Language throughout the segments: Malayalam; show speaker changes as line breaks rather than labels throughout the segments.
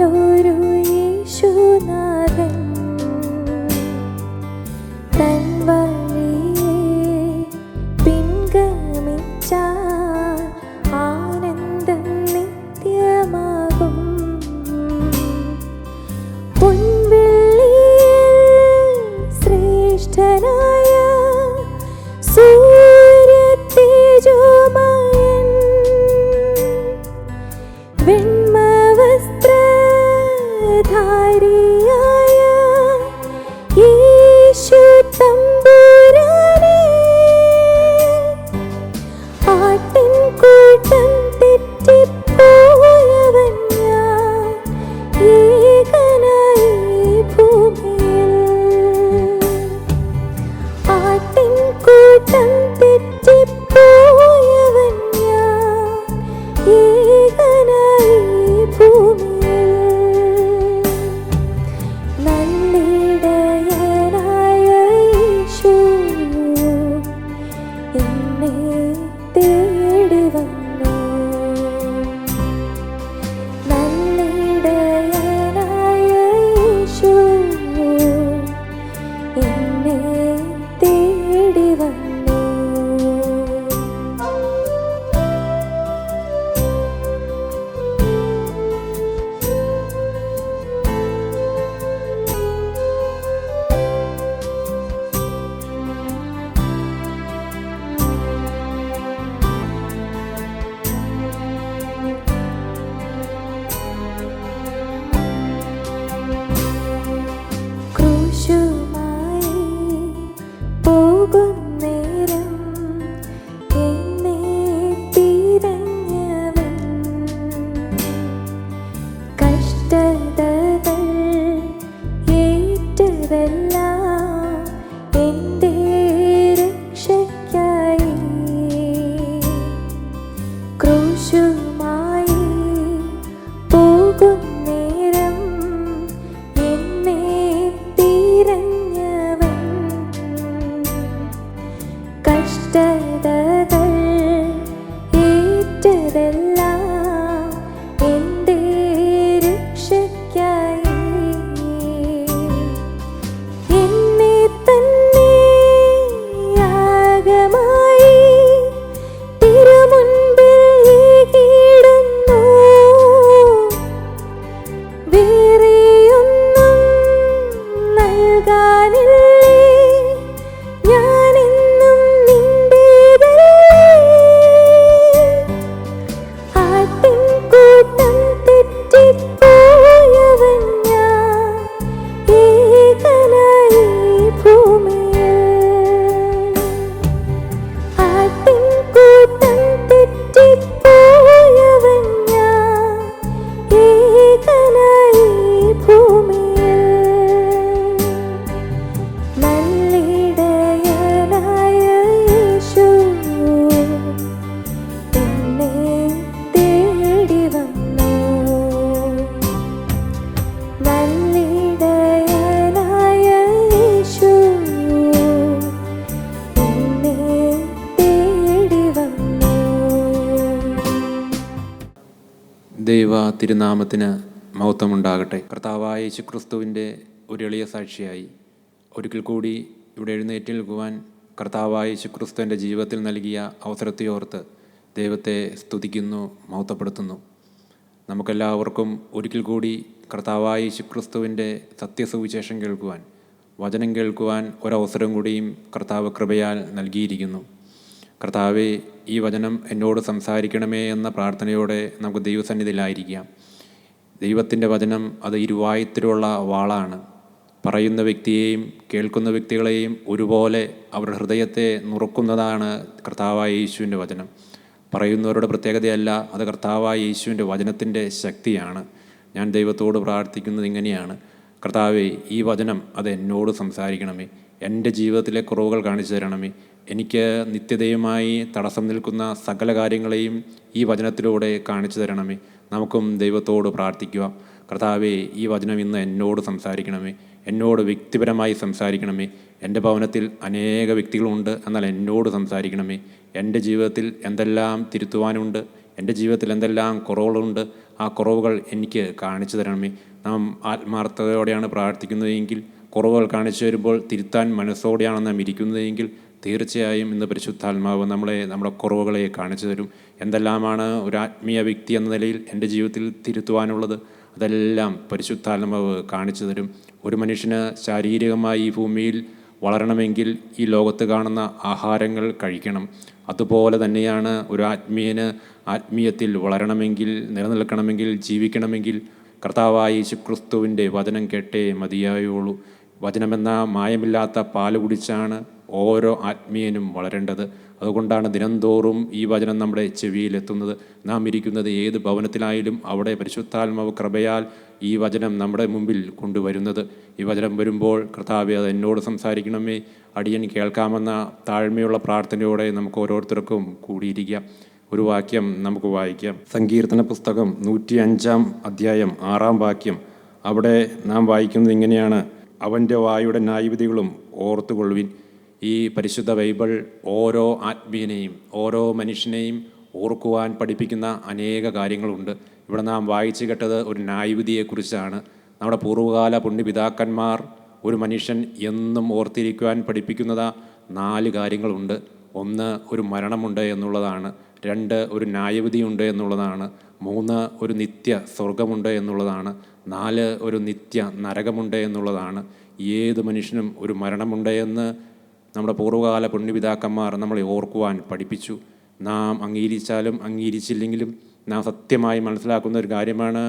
നല്ലൊരു യേശുനാഥൻ തൻ വഴിയെ പിൻഗമിച്ചാൽ ആനന്ദം നിത്യമാകും. പൊൻവെള്ളിയിൽ ശ്രേഷ്ഠനായ സൂര്യതേജോമയൻ വെണ്മവസ്ത്രധാരിയായ യേശു തമ്പുരാനെ ആട്ടിൻകൂട്ടം തെറ്റിപ്പോയവൻ ഞാൻ ഏകനായി ഭൂമിയിൽ. ആട്ടിൻകൂട്ടം തെറ്റിപ്പോയവൻ ഞാൻ ഏകനായി ഭൂമിയിൽ. നല്ലിടയനായ യേശു എന്നെ തേടി വന്നു. നല്ലിടയനായ യേശു എന്നെ തേടി വന്നു. ക്രൂശുമായി പോകുന്നേരം എന്നെ തിരഞ്ഞവൻ കഷ്ടതകൾ ഏറ്റതെല്ലാം എൻ്റെ രക്ഷയ്ക്കായി. ക്രൂശുമായി പോകുന്നേരം എന്നെ തിരഞ്ഞവൻ കഷ്ടതകൾ ഏറ്റതെല്ലാം എൻ്റെ രക്ഷയ്ക്കായി. എന്നെ തന്നെ യാഗമായി തിരുമുൻപിൽ ഏകിടുന്നു. വേറെയൊന്നും നൽകാനില്ലേ, ഞാനെന്നും നിന്റേതല്ലേ. ആട്ടിൻകൂട്ടം തെറ്റിപ്പോയവൻ ഞാൻ ഏകനായി ഭൂമിയിൽ. ആട്ടിൻകൂട്ടം തെറ്റിപ്പോയവൻ ഞാൻ ഏകനായി ഭൂമിയിൽ. നല്ലിടയനായ യേശു എന്നെ തേടി വന്നു. നല്ലിടയനായ യേശു എന്നെ തേടി വന്നു.
ദൈവ തിരുനാമത്തിന് മഹത്വമുണ്ടാകട്ടെ. കർത്താവായ യേശുക്രിസ്തുവിൻ്റെ ഒരു എളിയ സാക്ഷിയായി ഒരിക്കൽ കൂടി ഇവിടെ എഴുന്നേറ്റ് നിൽക്കുവാൻ കർത്താവായ യേശുക്രിസ്തുവിൻ്റെ ജീവിതത്തിൽ നൽകിയ അവസരത്തെ ഓർത്ത് ദൈവത്തെ സ്തുതിക്കുന്നു, മഹത്വപ്പെടുത്തുന്നു. നമുക്കെല്ലാവർക്കും ഒരിക്കൽ കൂടി കർത്താവായ യേശുക്രിസ്തുവിൻ്റെ സത്യസുവിശേഷം കേൾക്കുവാൻ, വചനം കേൾക്കുവാൻ ഒരവസരം കൂടിയും കർത്താവ് കൃപയാൽ നൽകിയിരിക്കുന്നു. കർത്താവെ, ഈ വചനം എന്നോട് സംസാരിക്കണമേ എന്ന പ്രാർത്ഥനയോടെ നമുക്ക് ദൈവസന്നിധിയിലായിരിക്കാം. ദൈവത്തിൻ്റെ വചനം അത് ഇരുവായുത്തിലുള്ള വാളാണ്. പറയുന്ന വ്യക്തിയെയും കേൾക്കുന്ന വ്യക്തികളെയും ഒരുപോലെ അവരുടെ ഹൃദയത്തെ നുറുക്കുന്നതാണ് കർത്താവായ യേശുവിൻ്റെ വചനം. പറയുന്നവരുടെ പ്രത്യേകതയല്ല, അത് കർത്താവായ യേശുവിൻ്റെ വചനത്തിൻ്റെ ശക്തിയാണ്. ഞാൻ ദൈവത്തോട് പ്രാർത്ഥിക്കുന്നത് ഇങ്ങനെയാണ്: കർത്താവെ, ഈ വചനം അത് എന്നോട് സംസാരിക്കണമേ. എൻ്റെ ജീവിതത്തിലെ കുറവുകൾ കാണിച്ചു തരണമേ. എനിക്ക് നിത്യതയുമായി തടസ്സം നിൽക്കുന്ന സകല കാര്യങ്ങളെയും ഈ വചനത്തിലൂടെ കാണിച്ചു തരണമേ. നമുക്കും ദൈവത്തോട് പ്രാർത്ഥിക്കുക. കർത്താവെ, ഈ വചനം ഇന്ന് എന്നോട് സംസാരിക്കണമേ. എന്നോട് വ്യക്തിപരമായി സംസാരിക്കണമേ. എൻ്റെ ഭവനത്തിൽ അനേക വ്യക്തികളുണ്ട്, എന്നാൽ എന്നോട് സംസാരിക്കണമേ. എൻ്റെ ജീവിതത്തിൽ എന്തെല്ലാം തിരുത്തുവാനുണ്ട്, എൻ്റെ ജീവിതത്തിൽ എന്തെല്ലാം കുറവുകളുണ്ട്, ആ കുറവുകൾ എനിക്ക് കാണിച്ചു തരണമേ. നാം ആത്മാർത്ഥതയോടെയാണ് പ്രാർത്ഥിക്കുന്നതെങ്കിൽ, കുറവുകൾ കാണിച്ചു വരുമ്പോൾ തിരുത്താൻ മനസ്സോടെയാണ് നാം ഇരിക്കുന്നതെങ്കിൽ, തീർച്ചയായും ഇന്ന് പരിശുദ്ധാത്മാവ് നമ്മുടെ കുറവുകളെ കാണിച്ചു തരും. എന്തെല്ലാമാണ് ഒരു ആത്മീയ വ്യക്തി എന്ന നിലയിൽ എൻ്റെ ജീവിതത്തിൽ തിരുത്തുവാനുള്ളത്, അതെല്ലാം പരിശുദ്ധാത്മാവ് കാണിച്ചു തരും. ഒരു മനുഷ്യന് ശാരീരികമായി ഈ ഭൂമിയിൽ വളരണമെങ്കിൽ ഈ ലോകത്ത് കാണുന്ന ആഹാരങ്ങൾ കഴിക്കണം. അതുപോലെ തന്നെയാണ് ഒരു ആത്മീയത്തിൽ വളരണമെങ്കിൽ, നിലനിൽക്കണമെങ്കിൽ, ജീവിക്കണമെങ്കിൽ കർത്താവായ യേശുക്രിസ്തുവിൻ്റെ വചനം കേട്ടേ മതിയായുള്ളൂ. വചനമെന്ന മായമില്ലാത്ത പാല് കുടിച്ചാണ് ഓരോ ആത്മീയനും വളരേണ്ടത്. അതുകൊണ്ടാണ് ദിനംതോറും ഈ വചനം നമ്മുടെ ചെവിയിലെത്തുന്നത്. നാം ഇരിക്കുന്നത് ഏത് ഭവനത്തിലായാലും അവിടെ പരിശുദ്ധാത്മാവ് കൃപയാൽ ഈ വചനം നമ്മുടെ മുമ്പിൽ കൊണ്ടുവരുന്നത്. ഈ വചനം വരുമ്പോൾ കർത്താവേ, അത് എന്നോട് സംസാരിക്കണമേ, അടിയൻ കേൾക്കാമെന്ന താഴ്മയുള്ള പ്രാർത്ഥനയോടെ നമുക്ക് ഓരോരുത്തർക്കും കൂടിയിരിക്കാം. ഒരു വാക്യം നമുക്ക് വായിക്കാം. സങ്കീർത്തന പുസ്തകം 105 അധ്യായം 6 വാക്യം. അവിടെ നാം വായിക്കുന്നത് ഇങ്ങനെയാണ്: അവൻ്റെ വായുടെ ന്യായവിധികളും ഓർത്തുകൊള്ളുവിൻ. ഈ പരിശുദ്ധ ബൈബിൾ ഓരോ ആത്മീയനെയും ഓരോ മനുഷ്യനെയും ഓർക്കുവാൻ പഠിപ്പിക്കുന്ന അനേക കാര്യങ്ങളുണ്ട്. ഇവിടെ നാം വായിച്ചു കേട്ടത് ഒരു ന്യായവിധിയെക്കുറിച്ചാണ്. നമ്മുടെ പൂർവ്വകാല പുണ്യപിതാക്കന്മാർ ഒരു മനുഷ്യൻ എന്നും ഓർത്തിരിക്കുവാൻ പഠിപ്പിക്കുന്നത് 4 കാര്യങ്ങളുണ്ട്. 1, ഒരു മരണമുണ്ട് എന്നുള്ളതാണ്. 2, ഒരു ന്യായവിധിയുണ്ട് എന്നുള്ളതാണ്. 3, ഒരു നിത്യ സ്വർഗമുണ്ട് എന്നുള്ളതാണ്. 4, ഒരു നിത്യ നരകമുണ്ട് എന്നുള്ളതാണ്. ഏത് മനുഷ്യനും ഒരു മരണമുണ്ട് എന്ന് നമ്മുടെ പൂർവ്വകാല പുണ്യപിതാക്കന്മാർ നമ്മളെ ഓർക്കുവാൻ പഠിപ്പിച്ചു. നാം അംഗീകരിച്ചാലും അംഗീകരിച്ചില്ലെങ്കിലും നാം സത്യമായി മനസ്സിലാക്കുന്ന ഒരു കാര്യമാണ്,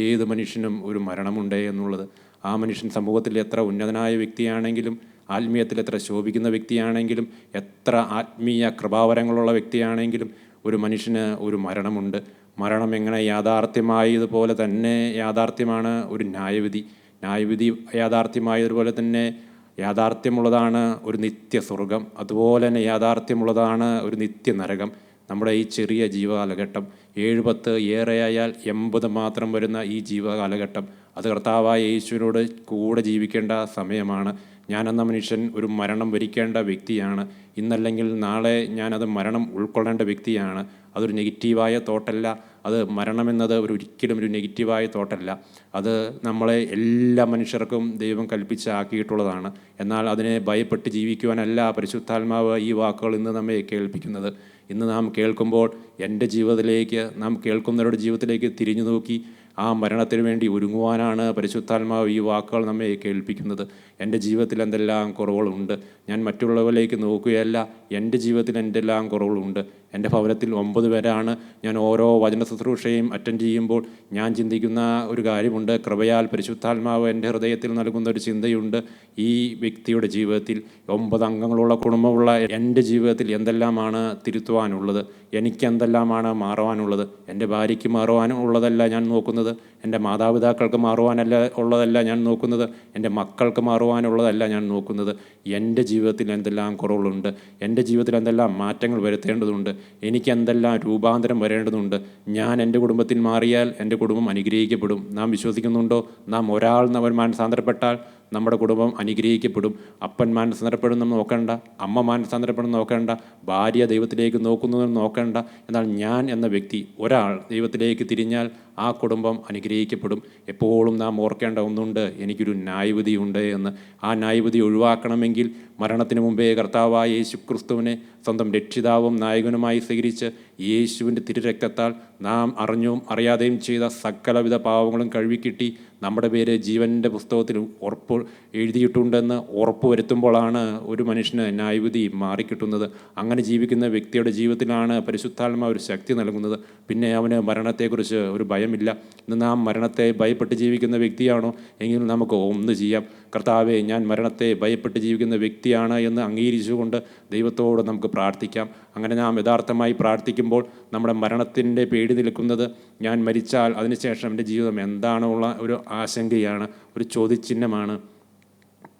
ഏത് മനുഷ്യനും ഒരു മരണമുണ്ട് എന്നുള്ളത്. ആ മനുഷ്യൻ സമൂഹത്തിൽ എത്ര ഉന്നതനായ വ്യക്തിയാണെങ്കിലും, ആത്മീയത്തിൽ എത്ര ശോഭിക്കുന്ന വ്യക്തിയാണെങ്കിലും, എത്ര ആത്മീയ കൃപാവരങ്ങളുള്ള വ്യക്തിയാണെങ്കിലും ഒരു മനുഷ്യന് ഒരു മരണമുണ്ട്. മരണം എങ്ങനെ യാഥാർത്ഥ്യമായതുപോലെ തന്നെ യാഥാർത്ഥ്യമാണ് ഒരു ന്യായവിധി. ന്യായവിധി യാഥാർത്ഥ്യമായതുപോലെ തന്നെ യാഥാർത്ഥ്യമുള്ളതാണ് ഒരു നിത്യ സ്വർഗം. അതുപോലെ തന്നെ യാഥാർത്ഥ്യമുള്ളതാണ് ഒരു നിത്യ നരകം. നമ്മുടെ ഈ ചെറിയ ജീവകാലഘട്ടം 70 ഏറെയായാൽ 80 മാത്രം വരുന്ന ഈ ജീവകാലഘട്ടം, അത് കർത്താവായ യേശുവിനോട് കൂടെ ജീവിക്കേണ്ട സമയമാണ്. ഞാനെന്ന മനുഷ്യൻ ഒരു മരണം വരിക്കേണ്ട വ്യക്തിയാണ്. ഇന്നല്ലെങ്കിൽ നാളെ ഞാനത് മരണം ഉൾക്കൊള്ളേണ്ട വ്യക്തിയാണ്. അതൊരു നെഗറ്റീവായ തോട്ടല്ല. അത് മരണമെന്നത് ഒരിക്കലും ഒരു നെഗറ്റീവായ തോട്ടല്ല. അത് നമ്മളെ എല്ലാ മനുഷ്യർക്കും ദൈവം കൽപ്പിച്ചാക്കിയിട്ടുള്ളതാണ്. എന്നാൽ അതിനെ ഭയപ്പെട്ട് ജീവിക്കുവാനല്ല പരിശുദ്ധാത്മാവ് ഈ വാക്കുകൾ ഇന്ന് നമ്മെ കേൾപ്പിക്കുന്നത്. ഇന്ന് നാം കേൾക്കുമ്പോൾ എൻ്റെ ജീവിതത്തിലേക്ക്, നാം കേൾക്കുന്നവരുടെ ജീവിതത്തിലേക്ക് തിരിഞ്ഞു നോക്കി ആ മരണത്തിന് വേണ്ടി ഒരുങ്ങുവാനാണ് പരിശുദ്ധാത്മാവ് ഈ വാക്കുകൾ നമ്മെ കേൾപ്പിക്കുന്നത്. എൻ്റെ ജീവിതത്തിൽ എന്തെല്ലാം കുറവുകളുണ്ട്, ഞാൻ മറ്റുള്ളവരിലേക്ക് നോക്കുകയല്ല, എൻ്റെ ജീവിതത്തിൽ എന്തെല്ലാം കുറവുകളുണ്ട്. എൻ്റെ ഭവനത്തിൽ 9 പേരാണ്. ഞാൻ ഓരോ വചന ശുശ്രൂഷയും അറ്റൻഡ് ചെയ്യുമ്പോൾ ഞാൻ ചിന്തിക്കുന്ന ഒരു കാര്യമുണ്ട്. കൃപയാൽ പരിശുദ്ധാത്മാവ് എൻ്റെ ഹൃദയത്തിൽ നൽകുന്ന ഒരു ചിന്തയുണ്ട്. ഈ വ്യക്തിയുടെ ജീവിതത്തിൽ 9 അംഗങ്ങളുള്ള കുടുംബമുള്ള എൻ്റെ ജീവിതത്തിൽ എന്തെല്ലാമാണ് തിരുത്തുവാനുള്ളത്, എനിക്കെന്തെല്ലാമാണ് മാറുവാനുള്ളത്. എൻ്റെ ഭാര്യയ്ക്ക് മാറുവാനുള്ളതല്ല ഞാൻ നോക്കുന്നത്, എൻ്റെ മാതാപിതാക്കൾക്ക് മാറുവാനല്ല ഉള്ളതല്ല ഞാൻ നോക്കുന്നത്, എൻ്റെ മക്കൾക്ക് മാറുവാനുള്ളതല്ല ഞാൻ നോക്കുന്നത്. എൻ്റെ ജീവിതത്തിൽ എന്തെല്ലാം കുറവുകളുണ്ട്, എൻ്റെ ജീവിതത്തിൽ എന്തെല്ലാം മാറ്റങ്ങൾ വരുത്തേണ്ടതുണ്ട്, എനിക്ക് എന്തെല്ലാം രൂപാന്തരം വരേണ്ടതുണ്ട്. ഞാൻ എൻ്റെ കുടുംബത്തിൽ മാറിയാൽ എൻ്റെ കുടുംബം അനുഗ്രഹിക്കപ്പെടും. നാം വിശ്വസിക്കുന്നുണ്ടോ? നാം ഒരാൾ മാനസാന്തരപ്പെട്ടാൽ നമ്മുടെ കുടുംബം അനുഗ്രഹിക്കപ്പെടും. അപ്പൻ മാനസാന്തരപ്പെടുന്നു നോക്കണ്ട, അമ്മ മാനസാന്തരപ്പെടുന്നു നോക്കണ്ട, ഭാര്യ ദൈവത്തിലേക്ക് നോക്കുന്നതെന്ന് നോക്കണ്ട. എന്നാൽ ഞാൻ എന്ന വ്യക്തി, ഒരാൾ ദൈവത്തിലേക്ക് തിരിഞ്ഞാൽ ആ കുടുംബം അനുഗ്രഹിക്കപ്പെടും. എപ്പോഴും നാം ഓർക്കേണ്ട ഒന്നുണ്ട്, എനിക്കൊരു ന്യായവിധിയുണ്ട് എന്ന്. ആ ന്യായവിധി ഒഴിവാക്കണമെങ്കിൽ മരണത്തിന് മുമ്പേ കർത്താവായ യേശുക്രിസ്തുവിനെ സ്വന്തം രക്ഷിതാവും നായകനുമായി സ്വീകരിച്ച് യേശുവിൻ്റെ തിരുരക്തത്താൽ നാം അറിഞ്ഞും അറിയാതെയും ചെയ്ത സകലവിധ പാവങ്ങളും കഴുകിക്കിട്ടി നമ്മുടെ പേര് ജീവൻ്റെ പുസ്തകത്തിൽ എഴുതിയിട്ടുണ്ടെന്ന് ഉറപ്പ് വരുത്തുമ്പോഴാണ് ഒരു മനുഷ്യന് ന്യായവിധി മാറിക്കിട്ടുന്നത്. അങ്ങനെ ജീവിക്കുന്ന വ്യക്തിയുടെ ജീവിതത്തിലാണ് പരിശുദ്ധാത്മാവ് ഒരു ശക്തി നൽകുന്നത്. പിന്നെ അവന് മരണത്തെക്കുറിച്ച് ഒരു ഭയമില്ല. ഇന്ന് നാം മരണത്തെ ഭയപ്പെട്ട് ജീവിക്കുന്ന വ്യക്തിയാണോ എങ്കിൽ നമുക്ക് ഒന്ന് ചെയ്യാം. കർത്താവേ, ഞാൻ മരണത്തെ ഭയപ്പെട്ട് ജീവിക്കുന്ന വ്യക്തിയാണ് എന്ന് അംഗീകരിച്ചുകൊണ്ട് ദൈവത്തോട് നമുക്ക് പ്രാർത്ഥിക്കാം. അങ്ങനെ നാം യഥാർത്ഥമായി പ്രാർത്ഥിക്കുമ്പോൾ നമ്മുടെ മരണത്തിൻ്റെ പേടി നിൽക്കുന്നത് ഞാൻ മരിച്ചാൽ അതിനുശേഷം എൻ്റെ ജീവിതം എന്താണുള്ള ഒരു ആശങ്കയാണ്, ഒരു ചോദ്യചിഹ്നമാണ്.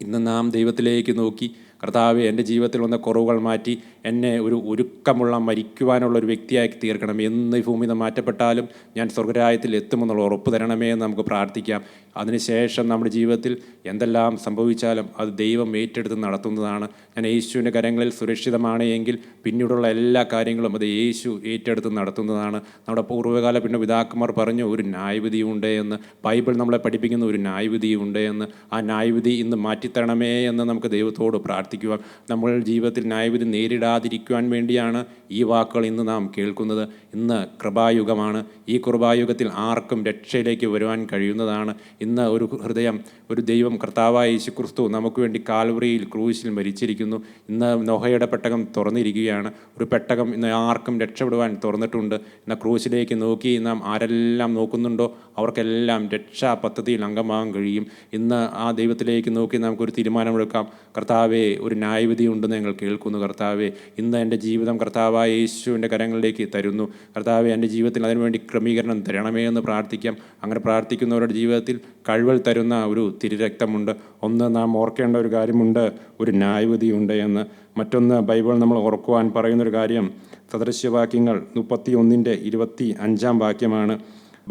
ഇന്ന് നാം ദൈവത്തിലേക്ക് നോക്കി, കർത്താവേ, എൻ്റെ ജീവിതത്തിൽ വന്ന കുറവുകൾ മാറ്റി എന്നെ ഒരു ഒരുക്കമുള്ള മരിക്കുവാനുള്ള ഒരു വ്യക്തിയാക്കി തീർക്കണം. എന്ന് ഈ ഭൂമിയിൽ നിന്ന് മാറ്റപ്പെട്ടാലും ഞാൻ സ്വർഗ്ഗരാജ്യത്തിൽ എത്തുമെന്നുള്ള ഉറപ്പ് തരണമേ എന്ന് നമുക്ക് പ്രാർത്ഥിക്കാം. അതിനുശേഷം നമ്മുടെ ജീവിതത്തിൽ എന്തെല്ലാം സംഭവിച്ചാലും അത് ദൈവം ഏറ്റെടുത്ത് നടത്തുന്നതാണ്. ഞാൻ യേശുവിൻ്റെ കരങ്ങളിൽ സുരക്ഷിതമാണ് എങ്കിൽ പിന്നീടുള്ള എല്ലാ കാര്യങ്ങളും അത് യേശു ഏറ്റെടുത്ത് നടത്തുന്നതാണ്. നമ്മുടെ പൂർവ്വകാല പിതാക്കന്മാർ പറഞ്ഞു ഒരു ന്യായവിധിയുണ്ട് എന്ന്. ബൈബിൾ നമ്മളെ പഠിപ്പിക്കുന്ന ഒരു ന്യായവിധിയുണ്ട് എന്ന്. ആ ന്യായവിധി ഇന്ന് മാറ്റിത്തരണമേ എന്ന് നമുക്ക് ദൈവത്തോട് പ്രാർത്ഥിക്കുക. നമ്മൾ ജീവിതത്തിൽ ന്യായവിധി നേരിടാതിരിക്കുവാൻ വേണ്ടിയാണ് ഈ വാക്കുകൾ ഇന്ന് നാം കേൾക്കുന്നത്. ഇന്ന് കൃപായുഗമാണ്. ഈ കൃപായുഗത്തിൽ ആർക്കും രക്ഷയിലേക്ക് വരുവാൻ കഴിയുന്നതാണ്. ഇന്ന് ഒരു ഹൃദയം, ഒരു ദൈവം, കർത്താവായ യേശുക്രിസ്തു നമുക്ക് വേണ്ടി കാൽവറിയിൽ ക്രൂശിൽ മരിച്ചിരിക്കുന്നു. ഇന്ന് നോഹയുടെ പെട്ടകം തുറന്നിരിക്കുകയാണ്. ഒരു പെട്ടകം ഇന്ന് ആർക്കും രക്ഷപ്പെടുവാൻ തുറന്നിട്ടുണ്ട്. ഇന്ന് ക്രൂശിലേക്ക് നോക്കി നാം ആരെല്ലാം നോക്കുന്നുണ്ടോ അവർക്കെല്ലാം രക്ഷാ പദ്ധതിയിൽ അംഗമാകാൻ കഴിയും. ഇന്ന് ആ ദൈവത്തിലേക്ക് നോക്കി നമുക്കൊരു തീരുമാനമെടുക്കാം. കർത്താവേ, ഒരു ന്യായവിധി ഉണ്ടെന്ന് ഞങ്ങൾ കേൾക്കുന്നു. കർത്താവേ, ഇന്ന് എൻ്റെ ജീവിതം കർത്താവായ യേശുവിൻ്റെ കരങ്ങളിലേക്ക് തരുന്നു. കർത്താവേ, എൻ്റെ ജീവിതത്തിൽ അതിനുവേണ്ടി ക്രമീകരണം തരണമേ എന്ന് പ്രാർത്ഥിക്കാം. അങ്ങനെ പ്രാർത്ഥിക്കുന്നവരുടെ ജീവിതത്തിൽ കഴിവൽ തരുന്ന ഒരു തിരുരക്തമുണ്ട്. ഒന്ന് നാം ഓർക്കേണ്ട ഒരു കാര്യമുണ്ട്, ഒരു ന്യായവിധിയുണ്ട് എന്ന്. മറ്റൊന്ന് ബൈബിൾ നമ്മൾ ഓർക്കുവാൻ പറയുന്നൊരു കാര്യം സദൃശ്യവാക്യങ്ങൾ 31:25 വാക്യമാണ്.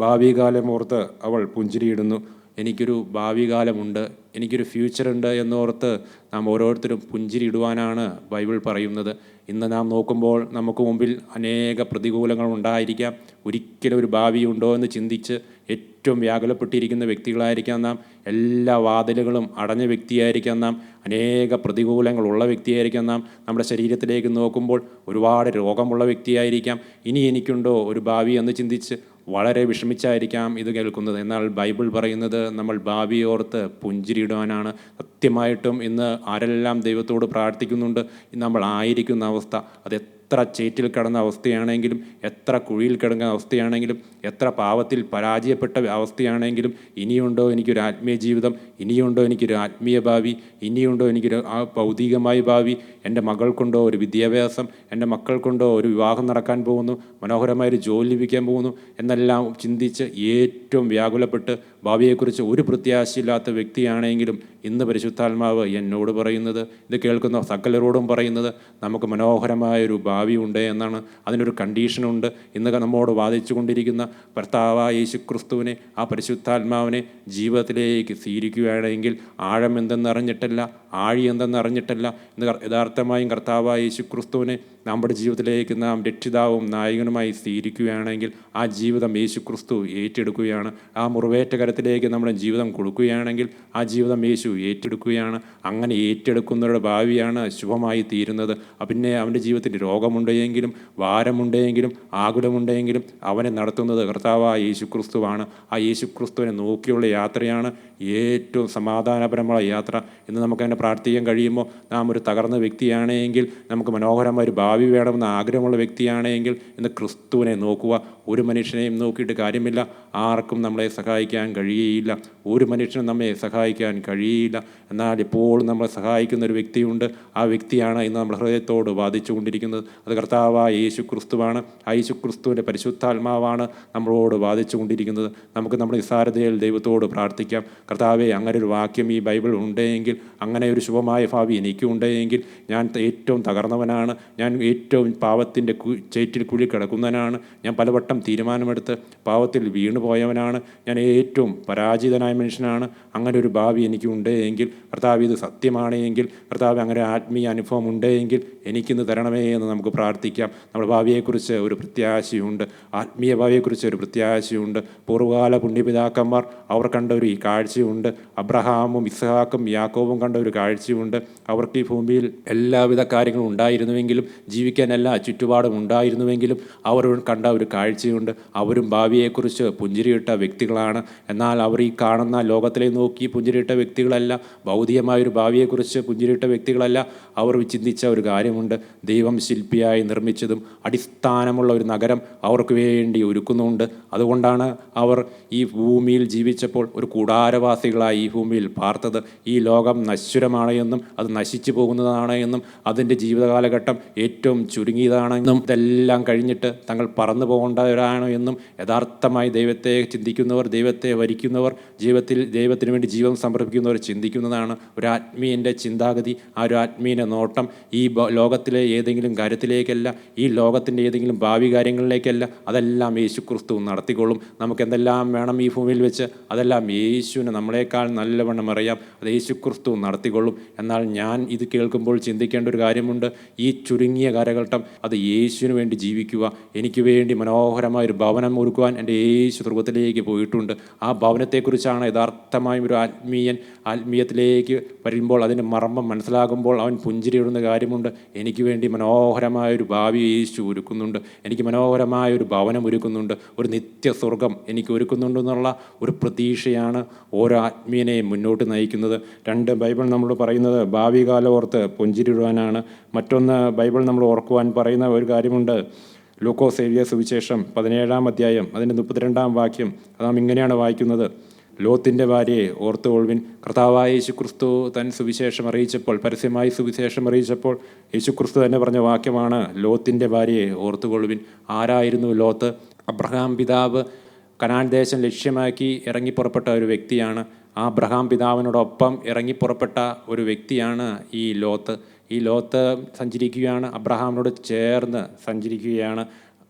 ഭാവി കാലം ഓർത്ത് അവൾ പുഞ്ചിരിയിടുന്നു. എനിക്കൊരു ഭാവി കാലമുണ്ട്, എനിക്കൊരു ഫ്യൂച്ചറുണ്ട് എന്നോർത്ത് നാം ഓരോരുത്തരും പുഞ്ചിരിയിടുവാനാണ് ബൈബിൾ പറയുന്നത്. ഇന്ന് നാം നോക്കുമ്പോൾ നമുക്ക് മുമ്പിൽ അനേക പ്രതികൂലങ്ങൾ ഉണ്ടായിരിക്കാം. ഒരിക്കലും ഒരു ഭാവിയുണ്ടോ എന്ന് ചിന്തിച്ച് ഏറ്റവും വ്യാകുലപ്പെട്ടിരിക്കുന്ന വ്യക്തികളായിരിക്കാം നാം. എല്ലാ വാതിലുകളും അടഞ്ഞ വ്യക്തിയായിരിക്കാം നാം. അനേക പ്രതികൂലങ്ങളുള്ള വ്യക്തിയായിരിക്കാം നാം. നമ്മുടെ ശരീരത്തിലേക്ക് നോക്കുമ്പോൾ ഒരുപാട് രോഗമുള്ള വ്യക്തിയായിരിക്കാം. ഇനി എനിക്കുണ്ടോ ഒരു ഭാവി എന്ന് ചിന്തിച്ച് വളരെ വിഷമിച്ചായിരിക്കാം ഇത് കേൾക്കുന്നത്. എന്നാൽ ബൈബിൾ പറയുന്നത് നമ്മൾ ഭാവിയോർത്ത് പുഞ്ചിരിയിടുവാനാണ്. സത്യമായിട്ടും ഇന്ന് ആരെല്ലാം ദൈവത്തോട് പ്രാർത്ഥിക്കുന്നുണ്ട്, നമ്മൾ ആയിരിക്കുന്ന അവസ്ഥ അത് എത്ര ചേറ്റിൽ കിടന്ന അവസ്ഥയാണെങ്കിലും, എത്ര കുഴിയിൽ കിടന്ന അവസ്ഥയാണെങ്കിലും, എത്ര പാവത്തിൽ പരാജയപ്പെട്ട അവസ്ഥയാണെങ്കിലും, ഇനിയുണ്ടോ എനിക്കൊരു ആത്മീയ ജീവിതം, ഇനിയുണ്ടോ എനിക്കൊരു ആത്മീയ ഭാവി, ഇനിയുണ്ടോ എനിക്കൊരു ഭൗതികമായ ഭാവി, എൻ്റെ മകൾക്കുണ്ടോ ഒരു വിദ്യാഭ്യാസം, എൻ്റെ മക്കൾക്കുണ്ടോ ഒരു വിവാഹം നടക്കാൻ പോകുന്നു, മനോഹരമായൊരു ജോലി ലഭിക്കാൻ പോകുന്നു എന്നെല്ലാം ചിന്തിച്ച് ഏറ്റവും വ്യാകുലപ്പെട്ട് ഭാവിയെക്കുറിച്ച് ഒരു പ്രത്യാശയില്ലാത്ത വ്യക്തിയാണെങ്കിലും ഇന്ന് പരിശുദ്ധാത്മാവ് എന്നോട് പറയുന്നത്, ഇത് കേൾക്കുന്ന സകലരോടും പറയുന്നത്, നമുക്ക് മനോഹരമായൊരു ഭാവി ഉണ്ട് എന്നാണ്. അതിനൊരു കണ്ടീഷനുണ്ട്. ഇന്ന് നമ്മോട് വാദിച്ചു കൊണ്ടിരിക്കുന്ന കർത്താവായ യേശുക്രിസ്തുവിനെ, ആ പരിശുദ്ധാത്മാവിനെ ജീവിതത്തിലേക്ക് സ്വീകരിക്കുകയാണെങ്കിൽ ആഴം എന്തെന്നറിഞ്ഞിട്ടല്ല, ആഴി എന്തെന്നറിഞ്ഞിട്ടല്ല, ഇന്ന് യഥാർത്ഥമായും കർത്താവായ യേശുക്രിസ്തുവിനെ നമ്മുടെ ജീവിതത്തിലേക്ക് നാം രക്ഷിതാവും നായകനുമായി സ്വീകരിക്കുകയാണെങ്കിൽ ആ ജീവിതം യേശുക്രിസ്തു ഏറ്റെടുക്കുകയാണ്. ആ മുറിവേറ്റ കരത്തിലേക്ക് നമ്മുടെ ജീവിതം കൊടുക്കുകയാണെങ്കിൽ ആ ജീവിതം യേശു ഏറ്റെടുക്കുകയാണ്. അങ്ങനെ ഏറ്റെടുക്കുന്നവരുടെ ഭാവിയാണ് ശുഭമായി തീരുന്നത്. പിന്നെ അവൻ്റെ ജീവിതത്തിൽ രോഗമുണ്ടെങ്കിലും ഭാരമുണ്ടെങ്കിലും ആകുലമുണ്ടെങ്കിലും അവനെ നടത്തുന്നത് കർത്താവായ യേശുക്രിസ്തുവാണ്. ആ യേശുക്രിസ്തുവിനെ നോക്കിയുള്ള യാത്രയാണ് ഏറ്റവും സമാധാനപരമായ യാത്ര. ഇന്ന് നമുക്കതിനെ പ്രാർത്ഥിക്കാൻ കഴിയുമ്പോൾ നാം ഒരു തകർന്ന വ്യക്തിയാണെങ്കിൽ, നമുക്ക് മനോഹരമായ ഒരു ഭാവി വേണമെന്ന് ആഗ്രഹമുള്ള വ്യക്തിയാണെങ്കിൽ ഇന്ന് ക്രിസ്തുവിനെ നോക്കുക. ഒരു മനുഷ്യനെയും നോക്കിയിട്ട് കാര്യമില്ല. ആർക്കും നമ്മളെ സഹായിക്കാൻ കഴിയുകയില്ല. ഒരു മനുഷ്യനും നമ്മെ സഹായിക്കാൻ കഴിയില്ല. എന്നാൽ എപ്പോഴും നമ്മളെ സഹായിക്കുന്ന ഒരു വ്യക്തിയുണ്ട്. ആ വ്യക്തിയാണ് ഇന്ന് നമ്മുടെ ഹൃദയത്തോട് വാദിച്ചു കൊണ്ടിരിക്കുന്നത്. അത് കർത്താവായ യേശു ക്രിസ്തുവാണ്. ആ യേശു ക്രിസ്തുവിൻ്റെ പരിശുദ്ധാത്മാവാണ് നമ്മളോട് വാദിച്ചു കൊണ്ടിരിക്കുന്നത്. നമുക്ക് നമ്മുടെ നിസ്സാരതയിൽ ദൈവത്തോട് പ്രാർത്ഥിക്കാം. കർത്താവേ, അങ്ങനെ ഒരു വാക്യം ഈ ബൈബിൾ ഉണ്ടെങ്കിൽ, അങ്ങനെ ഒരു ശുഭമായ ഭാവി എനിക്കും ഉണ്ടെങ്കിൽ, ഞാൻ ഏറ്റവും തകർന്നവനാണ്, ഞാൻ ഏറ്റവും പാവത്തിൻ്റെ ചേറ്റിൽ കുഴി കിടക്കുന്നവനാണ്, ഞാൻ പലവട്ടം തീരുമാനമെടുത്ത് പാവത്തിൽ വീണു പോയവനാണ്, ഞാൻ ഏറ്റവും പരാജിതനായ മനുഷ്യനാണ്. അങ്ങനെ ഒരു ഭാവി എനിക്ക് ഉണ്ടെങ്കിൽ കർത്താവ്, ഇത് സത്യമാണ് എങ്കിൽ കർത്താവ്, അങ്ങനെ ആത്മീയ അനുഭവം ഉണ്ടെങ്കിൽ എനിക്കിന്ന് തരണമേ എന്ന് നമുക്ക് പ്രാർത്ഥിക്കാം. നമ്മുടെ ഭാവിയെക്കുറിച്ച് ഒരു പ്രത്യാശയുണ്ട്, ആത്മീയ ഭാവിയെക്കുറിച്ച് ഒരു പ്രത്യാശയുണ്ട്. പൂർവ്വകാല പുണ്യപിതാക്കന്മാർ അവർ കണ്ട ഒരു കാഴ്ചയുണ്ട്. അബ്രഹാമും ഇസ്ഹാക്കും യാക്കോബും കണ്ട ഒരു കാഴ്ചയുണ്ട്. അവർക്ക് ഈ ഭൂമിയിൽ എല്ലാവിധ കാര്യങ്ങളും ഉണ്ടായിരുന്നുവെങ്കിലും, ജീവിക്കാൻ എല്ലാ ചുറ്റുപാടും ഉണ്ടായിരുന്നുവെങ്കിലും അവർ കണ്ട ഒരു കാഴ്ചയുണ്ട്. അവരും ഭാവിയെക്കുറിച്ച് പുഞ്ചിരിയിട്ട വ്യക്തികളാണ്. എന്നാൽ അവർ ഈ കാണുന്ന ലോകത്തിലെ നോക്കി പുഞ്ചിരിയിട്ട വ്യക്തികളല്ല, ഭൗതികമായൊരു ഭാവിയെക്കുറിച്ച് പുഞ്ചിരിയിട്ട വ്യക്തികളല്ല. അവർ ചിന്തിച്ച ഒരു കാര്യമുണ്ട്, ദൈവം ശില്പിയായി നിർമ്മിച്ചതും അടിസ്ഥാനമുള്ള ഒരു നഗരം അവർക്ക് വേണ്ടി ഒരുക്കുന്നുണ്ട്. അതുകൊണ്ടാണ് അവർ ഈ ഭൂമിയിൽ ജീവിച്ചപ്പോൾ ഒരു കൂടാര അന്തേവാസികളായി ഈ ഭൂമിയിൽ പാർത്തത്. ഈ ലോകം നശ്വരമാണ് എന്നും അത് നശിച്ചു പോകുന്നതാണ് എന്നും അതിൻ്റെ ജീവിതകാലഘട്ടം ഏറ്റവും ചുരുങ്ങിയതാണെന്നും ഇതെല്ലാം കഴിഞ്ഞിട്ട് തങ്ങൾ പറന്നു പോകേണ്ടവരാണ് എന്നും യഥാർത്ഥമായി ദൈവത്തെ ചിന്തിക്കുന്നവർ, ദൈവത്തെ വരിക്കുന്നവർ, ജീവിതത്തിൽ ദൈവത്തിന് വേണ്ടി ജീവൻ സമർപ്പിക്കുന്നവർ ചിന്തിക്കുന്നതാണ് ഒരു ആത്മീയൻ്റെ ചിന്താഗതി. ആ ഒരു ആത്മീയ നോട്ടം ഈ ലോകത്തിലെ ഏതെങ്കിലും കാര്യത്തിലേക്കല്ല, ഈ ലോകത്തിൻ്റെ ഏതെങ്കിലും ഭാവി കാര്യങ്ങളിലേക്കല്ല. അതെല്ലാം യേശു ക്രിസ്തു നടത്തിക്കൊള്ളും. നമുക്ക് എന്തെല്ലാം വേണം ഈ ഭൂമിയിൽ വെച്ച്, അതെല്ലാം യേശുവിന് നമ്മളെക്കാൾ നല്ലവണ്ണം അറിയാം. അത് യേശു ക്രിസ്തു നടത്തിക്കൊള്ളും. എന്നാൽ ഞാൻ ഇത് കേൾക്കുമ്പോൾ ചിന്തിക്കേണ്ട ഒരു കാര്യമുണ്ട്. ഈ ചുരുങ്ങിയ കാലഘട്ടം അത് യേശുവിന് വേണ്ടി ജീവിക്കുക. എനിക്ക് വേണ്ടി മനോഹരമായൊരു ഭവനം ഒരുക്കുവാൻ എൻ്റെ യേശു സ്വർഗ്ഗത്തിലേക്ക് പോയിട്ടുണ്ട്. ആ ഭവനത്തെക്കുറിച്ചാണ് യഥാർത്ഥമായും ഒരു ആത്മീയത്തിലേക്ക് വരുമ്പോൾ അതിൻ്റെ മർമ്മം മനസ്സിലാകുമ്പോൾ അവൻ പുഞ്ചിരിയിടുന്ന കാര്യമുണ്ട്. എനിക്ക് വേണ്ടി മനോഹരമായൊരു ഭാവി യേശു ഒരുക്കുന്നുണ്ട്. എനിക്ക് മനോഹരമായൊരു ഭവനം ഒരുക്കുന്നുണ്ട്. ഒരു നിത്യസ്വർഗം എനിക്ക് ഒരുക്കുന്നുണ്ടെന്നുള്ള ഒരു പ്രതീക്ഷയാണ് ഓരോ ആത്മീയനെ മുന്നോട്ട് നയിക്കുന്നത്. രണ്ട്, ബൈബിൾ നമ്മൾ പറയുന്നത് ഭാവി കാലം ഓർത്ത് പുഞ്ചിരിയിടുവാനാണ്. മറ്റൊന്ന്, ബൈബിൾ നമ്മൾ ഓർക്കുവാൻ പറയുന്ന ഒരു കാര്യമുണ്ട്. ലൂക്കോസ് എഴുതിയ സുവിശേഷം 17-ാം അധ്യായം അതിൻ്റെ 32-ാം വാക്യം നാം ഇങ്ങനെയാണ് വായിക്കുന്നത്: ലോത്തിൻ്റെ ഭാര്യയെ ഓർത്തുകൊള്ളുവിൻ. കർത്താവായ യേശുക്രിസ്തു തൻ സുവിശേഷം അറിയിച്ചപ്പോൾ, പരസ്യമായി സുവിശേഷം അറിയിച്ചപ്പോൾ യേശുക്രിസ്തു തന്നെ പറഞ്ഞ വാക്യമാണ് ലോത്തിൻ്റെ ഭാര്യയെ ഓർത്തുകൊള്ളുവിൻ. ആരായിരുന്നു ലോത്ത്? അബ്രഹാം പിതാവ് കനാൻ ദേശം ലക്ഷ്യമാക്കി ഇറങ്ങിപ്പുറപ്പെട്ട ഒരു വ്യക്തിയാണ്. ആ അബ്രഹാം പിതാവിനോടൊപ്പം ഇറങ്ങിപ്പുറപ്പെട്ട ഒരു വ്യക്തിയാണ് ഈ ലോത്ത്. ഈ ലോത്ത് സഞ്ചരിക്കുകയാണ്, അബ്രഹാമിനോട് ചേർന്ന് സഞ്ചരിക്കുകയാണ്.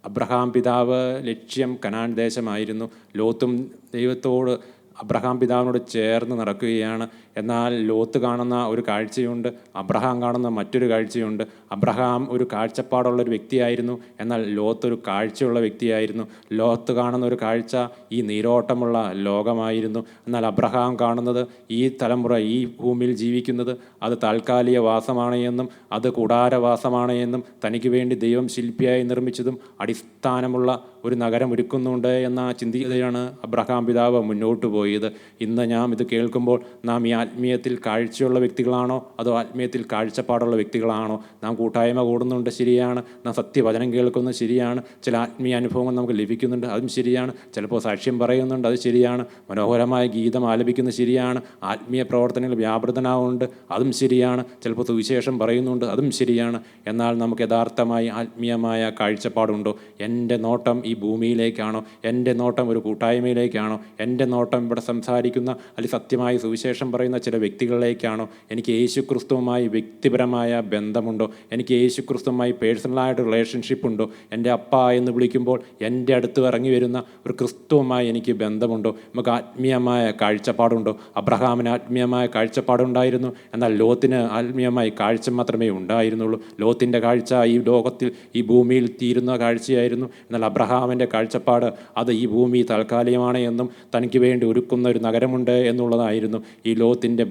അബ്രഹാം പിതാവ് ലക്ഷ്യം കനാൻ ദേശമായിരുന്നു. ലോത്തും ദൈവത്തോട് അബ്രഹാം പിതാവിനോട് ചേർന്ന് നടക്കുകയാണ്. എന്നാൽ ലോത്ത് കാണുന്ന ഒരു കാഴ്ചയുണ്ട്, അബ്രഹാം കാണുന്ന മറ്റൊരു കാഴ്ചയുണ്ട്. അബ്രഹാം ഒരു കാഴ്ചപ്പാടുള്ളൊരു വ്യക്തിയായിരുന്നു, എന്നാൽ ലോത്ത് ഒരു കാഴ്ചയുള്ള വ്യക്തിയായിരുന്നു. ലോത്ത് കാണുന്ന ഒരു കാഴ്ച ഈ നീരോട്ടമുള്ള ലോകമായിരുന്നു. എന്നാൽ അബ്രഹാം കാണുന്നത് ഈ തലമുറ ഈ ഭൂമിയിൽ ജീവിക്കുന്നത് അത് താൽക്കാലിക വാസമാണ് എന്നും അത് കൂടാരവാസമാണ് എന്നും തനിക്ക് വേണ്ടി ദൈവം ശില്പിയായി നിർമ്മിച്ചതും അടിസ്ഥാനമുള്ള ഒരു നഗരം ഒരുക്കുന്നുണ്ട് എന്ന ചിന്തയാണ് അബ്രഹാം പിതാവ് മുന്നോട്ട് പോയത്. ഇന്ന് നാം ഇത് കേൾക്കുമ്പോൾ നാം ഈ ആത്മീയത്തിൽ കാഴ്ചയുള്ള വ്യക്തികളാണോ അതോ ആത്മീയത്തിൽ കാഴ്ചപ്പാടുള്ള വ്യക്തികളാണോ? നാം കൂട്ടായ്മ കൂടുന്നുണ്ട്, ശരിയാണ്. നാം സത്യവചനം കേൾക്കുന്നത് ശരിയാണ്. ചില ആത്മീയ അനുഭവങ്ങൾ നമുക്ക് ലഭിക്കുന്നുണ്ട്, അതും ശരിയാണ്. ചിലപ്പോൾ സാക്ഷ്യം പറയുന്നുണ്ട്, അത് ശരിയാണ്. മനോഹരമായ ഗീതം ആലപിക്കുന്നത് ശരിയാണ്. ആത്മീയ പ്രവർത്തനങ്ങൾ വ്യാപൃതനാവുന്നുണ്ട്, അതും ശരിയാണ്. ചിലപ്പോൾ സുവിശേഷം പറയുന്നുണ്ട്, അതും ശരിയാണ്. എന്നാൽ നമുക്ക് യഥാർത്ഥമായി ആത്മീയമായ കാഴ്ചപ്പാടുണ്ടോ? എൻ്റെ നോട്ടം ഈ ഭൂമിയിലേക്കാണോ? എൻ്റെ നോട്ടം ഒരു കൂട്ടായ്മയിലേക്കാണോ? എൻ്റെ നോട്ടം ഇവിടെ സംസാരിക്കുന്ന അല്ലെങ്കിൽ സത്യമായി സുവിശേഷം പറയുന്ന ചില വ്യക്തികളിലേക്കാണോ? എനിക്ക് യേശു ക്രിസ്തുവുമായി വ്യക്തിപരമായ ബന്ധമുണ്ടോ? എനിക്ക് യേശു ക്രിസ്തുവുമായി പേഴ്സണലായിട്ട് റിലേഷൻഷിപ്പ് ഉണ്ടോ? എൻ്റെ അപ്പ എന്ന് വിളിക്കുമ്പോൾ എൻ്റെ അടുത്ത് ഇറങ്ങി വരുന്ന ഒരു ക്രിസ്തുവുമായി എനിക്ക് ബന്ധമുണ്ടോ? നമുക്ക് ആത്മീയമായ കാഴ്ചപ്പാടുണ്ടോ? അബ്രഹാമിന് ആത്മീയമായ കാഴ്ചപ്പാടുണ്ടായിരുന്നു, എന്നാൽ ലോത്തിന് ആത്മീയമായ കാഴ്ച മാത്രമേ ഉണ്ടായിരുന്നുള്ളൂ. ലോത്തിൻ്റെ കാഴ്ച ഈ ലോകത്തിൽ ഈ ഭൂമിയിൽ തീരുന്ന കാഴ്ചയായിരുന്നു. എന്നാൽ അബ്രഹാമിൻ്റെ കാഴ്ചപ്പാട് അത് ഈ ഭൂമി താൽക്കാലികമാണ് എന്നും തനിക്ക് വേണ്ടി ഒരുക്കുന്ന ഒരു നഗരമുണ്ട് എന്നുള്ളതായിരുന്നു. ഈ ലോത്തിൻ്റെ